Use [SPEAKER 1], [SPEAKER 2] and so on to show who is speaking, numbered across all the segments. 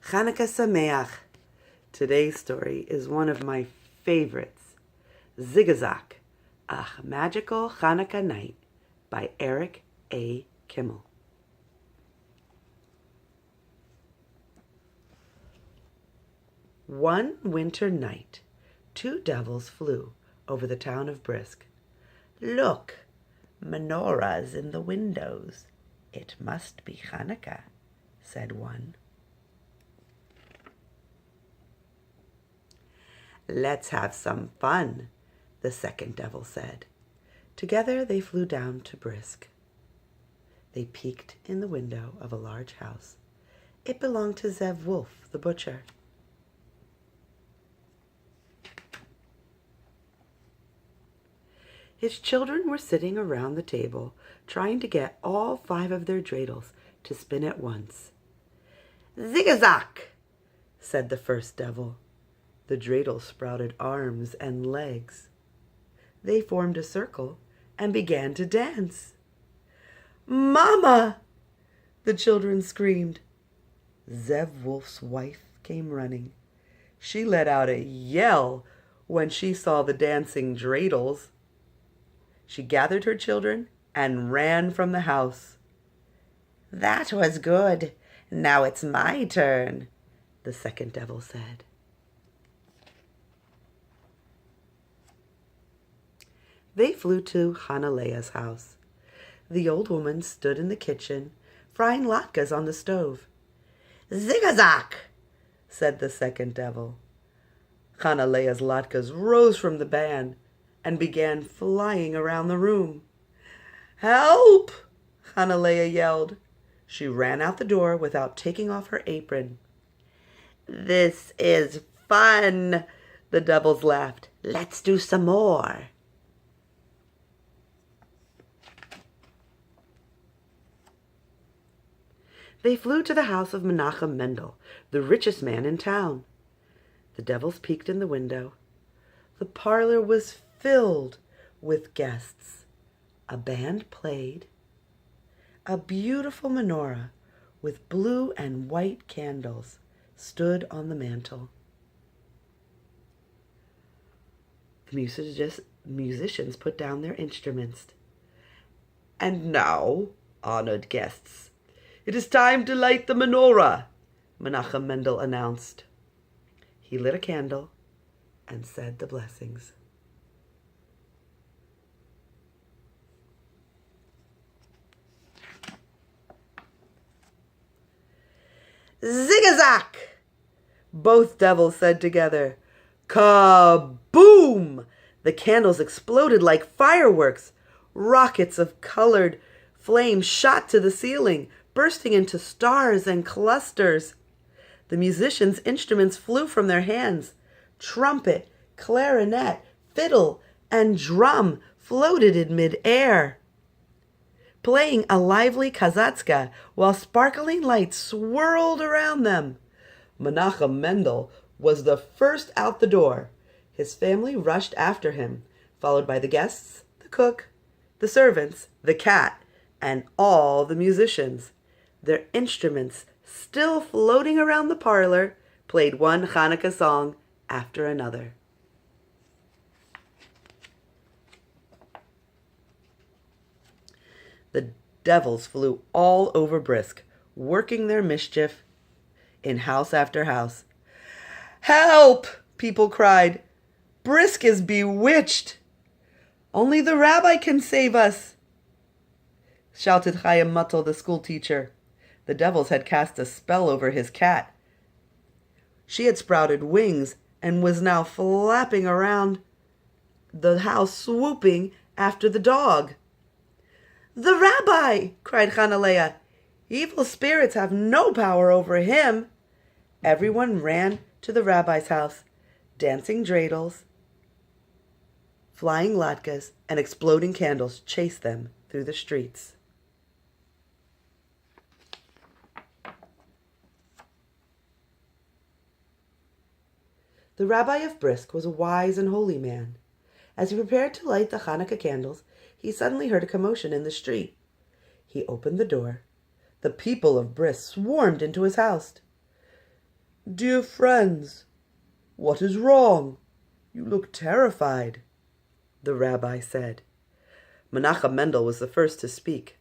[SPEAKER 1] Hanukkah Sameach. Today's story is one of my favorites, Zigazak, A Magical Hanukkah Night by Eric A. Kimmel. One winter night, two devils flew over the town of Brisk. "Look, menorahs in the windows. It must be Hanukkah," said one. "Let's have some fun," the second devil said. Together they flew down to Brisk. They peeked in the window of a large house. It belonged to Zev Wolf, the butcher. His children were sitting around the table, trying to get all 5 of their dreidels to spin at once. "Zigazak," said the first devil. The dreidel sprouted arms and legs. They formed a circle and began to dance. "Mama!" the children screamed. Zev Wolf's wife came running. She let out a yell when she saw the dancing dreidels. She gathered her children and ran from the house. "That was good. Now it's my turn," the second devil said. They flew to Hanukkah's house. The old woman stood in the kitchen, frying latkes on the stove. "Zigazak," said the second devil. Hanukkah's latkes rose from the pan and began flying around the room. "Help!" Hanukkah yelled. She ran out the door without taking off her apron. "This is fun," the devils laughed. "Let's do some more." They flew to the house of Menachem Mendel, the richest man in town. The devils peeked in the window. The parlor was filled with guests. A band played. A beautiful menorah with blue and white candles stood on the mantel. The musicians put down their instruments. "And now, honored guests, it is time to light the menorah," Menachem Mendel announced. He lit a candle and said the blessings. "Zigazak!" both devils said together. Kaboom! The candles exploded like fireworks. Rockets of colored flame shot to the ceiling, bursting into stars and clusters. The musicians' instruments flew from their hands. Trumpet, clarinet, fiddle, and drum floated in mid-air, playing a lively kazatska while sparkling lights swirled around them. Menachem Mendel was the first out the door. His family rushed after him, followed by the guests, the cook, the servants, the cat, and all the musicians. Their instruments, still floating around the parlor, played one Hanukkah song after another. The devils flew all over Brisk, working their mischief in house after house. "Help!" people cried. "Brisk is bewitched. Only the rabbi can save us," shouted Chaim Muttel, the schoolteacher. The devils had cast a spell over his cat. She had sprouted wings and was now flapping around the house, swooping after the dog. "The rabbi!" cried Hanukkah. "Evil spirits have no power over him." Everyone ran to the rabbi's house. Dancing dreidels, flying latkes, and exploding candles chased them through the streets. The rabbi of Brisk was a wise and holy man. As he prepared to light the Hanukkah candles, he suddenly heard a commotion in the street. He opened the door. The people of Brisk swarmed into his house. Dear friends, what is wrong? You look terrified, the rabbi said. Menachem Mendel was the first to speak.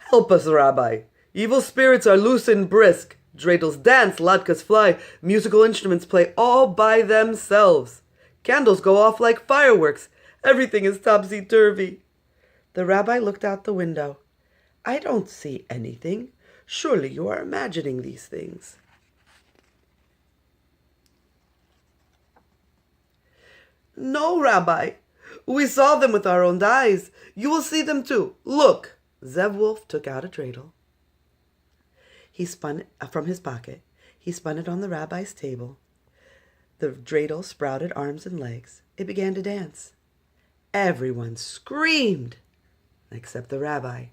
[SPEAKER 1] Help us, Rabbi. Evil spirits are loose and brisk. Dreidels dance, latkes fly, musical instruments play all by themselves. Candles go off like fireworks. Everything is topsy-turvy. The rabbi looked out the window. I don't see anything. Surely you are imagining these things. No, Rabbi. We saw them with our own eyes. You will see them too. Look. Zev Wolf took out a dreidel. He spun it from his pocket. He spun it on the rabbi's table. The dreidel sprouted arms and legs. It began to dance. Everyone screamed, except the rabbi.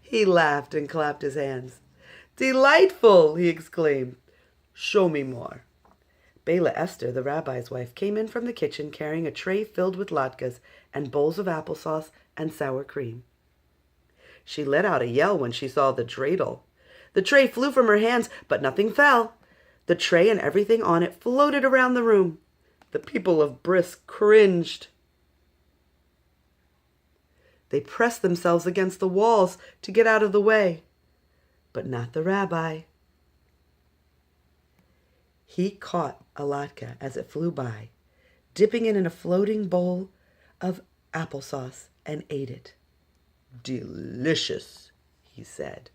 [SPEAKER 1] He laughed and clapped his hands. Delightful, he exclaimed. Show me more. Bela Esther, the rabbi's wife, came in from the kitchen carrying a tray filled with latkes and bowls of applesauce and sour cream. She let out a yell when she saw the dreidel. The tray flew from her hands, but nothing fell. The tray and everything on it floated around the room. The people of Brisk cringed. They pressed themselves against the walls to get out of the way, but not the rabbi. He caught a latke as it flew by, dipping it in a floating bowl of applesauce, and ate it. Delicious, he said.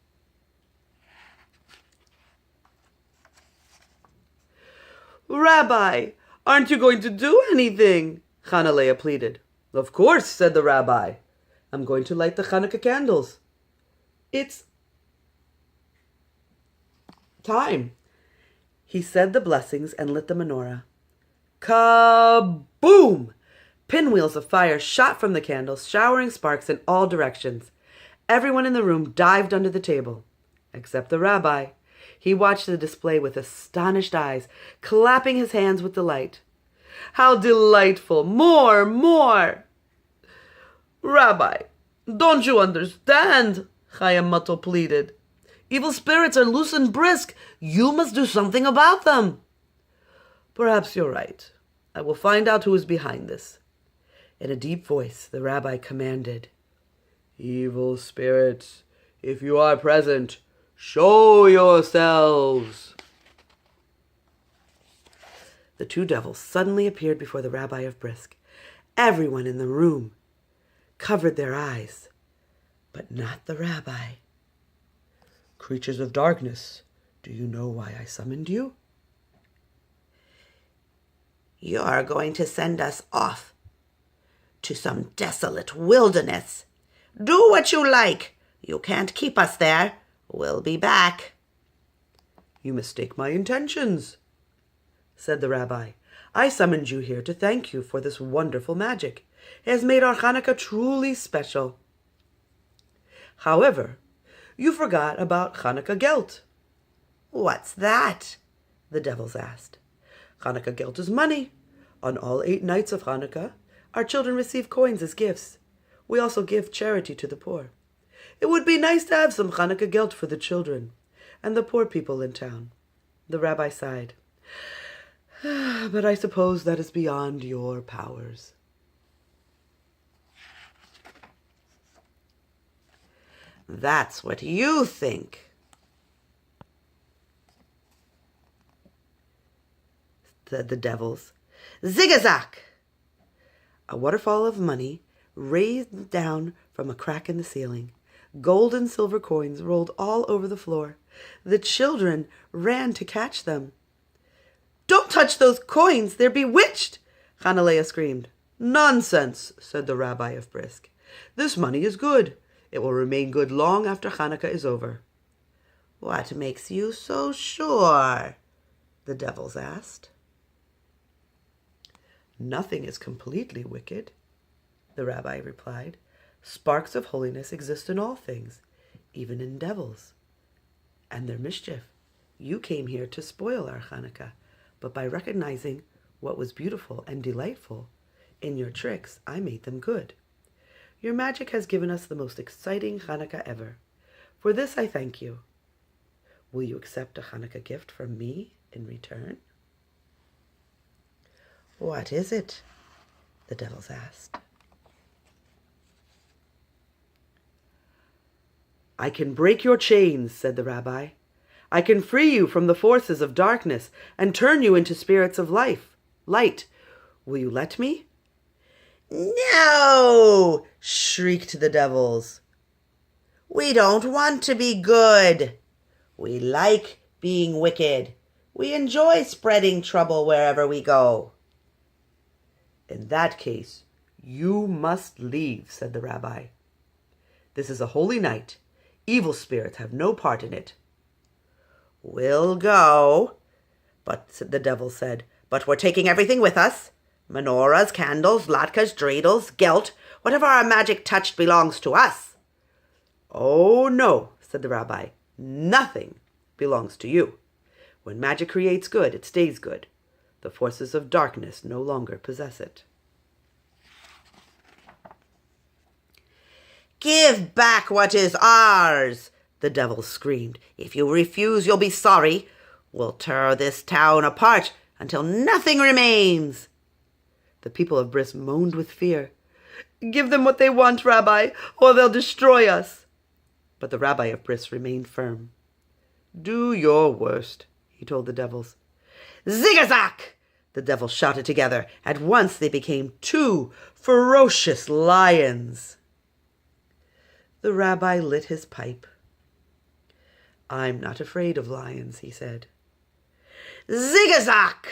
[SPEAKER 1] Rabbi, aren't you going to do anything? Hanalea pleaded. Of course, said the rabbi. I'm going to light the Hanukkah candles. It's time. He said the blessings and lit the menorah. Kaboom! Pinwheels of fire shot from the candles, showering sparks in all directions. Everyone in the room dived under the table, except the rabbi. He watched the display with astonished eyes, clapping his hands with delight. How delightful! More, more! Rabbi, don't you understand? Chaim Muttel pleaded. Evil spirits are loose and brisk. You must do something about them. Perhaps you're right. I will find out who is behind this. In a deep voice, the rabbi commanded, Evil spirits, if you are present, show yourselves. The two devils suddenly appeared before the rabbi of Brisk. Everyone in the room covered their eyes, but not the rabbi. Creatures of darkness, do you know why I summoned you? You are going to send us off to some desolate wilderness. Do what you like. You can't keep us there. We'll be back. You mistake my intentions, said the rabbi. I summoned you here to thank you for this wonderful magic. It has made our Hanukkah truly special. However, you forgot about Hanukkah Gelt. What's that? The devils asked. Hanukkah Gelt is money. On all 8 nights of Hanukkah, our children receive coins as gifts. We also give charity to the poor. It would be nice to have some Hanukkah Gelt for the children and the poor people in town. The rabbi sighed. But I suppose that is beyond your powers. That's what you think, said the devils. Zigazak! A waterfall of money rained down from a crack in the ceiling. Gold and silver coins rolled all over the floor. The children ran to catch them. Don't touch those coins! They're bewitched! Hanalea screamed. Nonsense, said the rabbi of Brisk. This money is good. It will remain good long after Hanukkah is over. What makes you so sure? The devils asked. Nothing is completely wicked, the rabbi replied. Sparks of holiness exist in all things, even in devils and their mischief. You came here to spoil our Hanukkah, but by recognizing what was beautiful and delightful in your tricks, I made them good. Your magic has given us the most exciting Hanukkah ever. For this I thank you. Will you accept a Hanukkah gift from me in return? What is it? The devils asked. I can break your chains, said the rabbi. I can free you from the forces of darkness and turn you into spirits of light. Will you let me? No, shrieked the devils. We don't want to be good. We like being wicked. We enjoy spreading trouble wherever we go. In that case, you must leave, said the rabbi. This is a holy night. Evil spirits have no part in it. We'll go, but the devil said, but we're taking everything with us. Menorahs, candles, latkes, dreidels, gelt, whatever our magic touched belongs to us. Oh no, said the rabbi, nothing belongs to you. When magic creates good, it stays good. The forces of darkness no longer possess it. Give back what is ours, the devil screamed. If you refuse, you'll be sorry. We'll tear this town apart until nothing remains. The people of Bris moaned with fear. Give them what they want, Rabbi, or they'll destroy us. But the rabbi of Bris remained firm. Do your worst, he told the devils. Zigazak! The devils shouted together. At once they became two ferocious lions. The rabbi lit his pipe. I'm not afraid of lions, he said. Zigazak!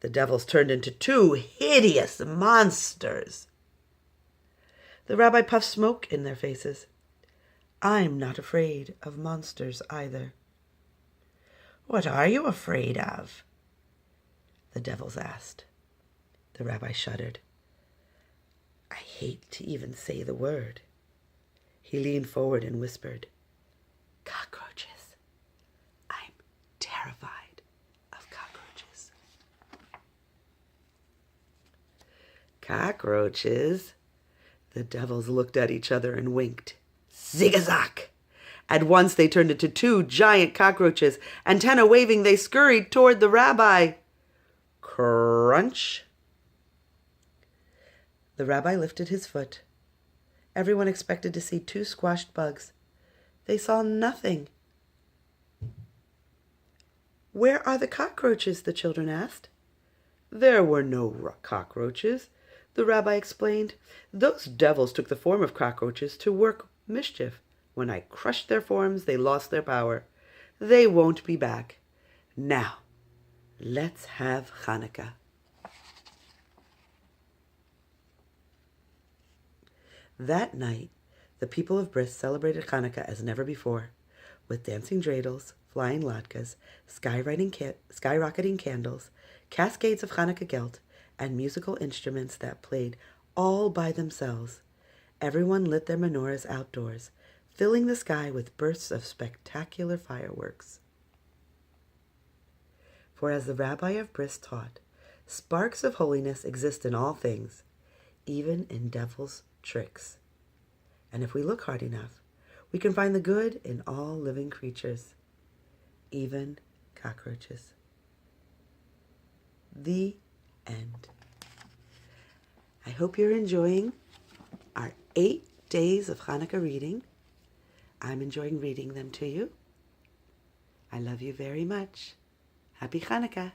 [SPEAKER 1] The devils turned into two hideous monsters. The rabbi puffed smoke in their faces. I'm not afraid of monsters either. What are you afraid of? The devils asked. The rabbi shuddered. I hate to even say the word. He leaned forward and whispered, Cockroaches. I'm terrified of cockroaches. Cockroaches? The devils looked at each other and winked. Zigazak! At once they turned into two giant cockroaches. Antenna waving, they scurried toward the rabbi. Crunch! The rabbi lifted his foot. Everyone expected to see two squashed bugs. They saw nothing. Where are the cockroaches? The children asked. There were no cockroaches, the rabbi explained. Those devils took the form of cockroaches to work mischief. When I crushed their forms, they lost their power. They won't be back. Now, let's have Hanukkah. That night, the people of Bris celebrated Hanukkah as never before, with dancing dreidels, flying latkes, skyrocketing candles, cascades of Hanukkah gelt, and musical instruments that played all by themselves. Everyone lit their menorahs outdoors, filling the sky with bursts of spectacular fireworks. For as the rabbi of Bris taught, sparks of holiness exist in all things, even in devils' tricks. And if we look hard enough, we can find the good in all living creatures, even cockroaches. The end. I hope you're enjoying our 8 days of Hanukkah reading. I'm enjoying reading them to you. I love you very much. Happy Hanukkah.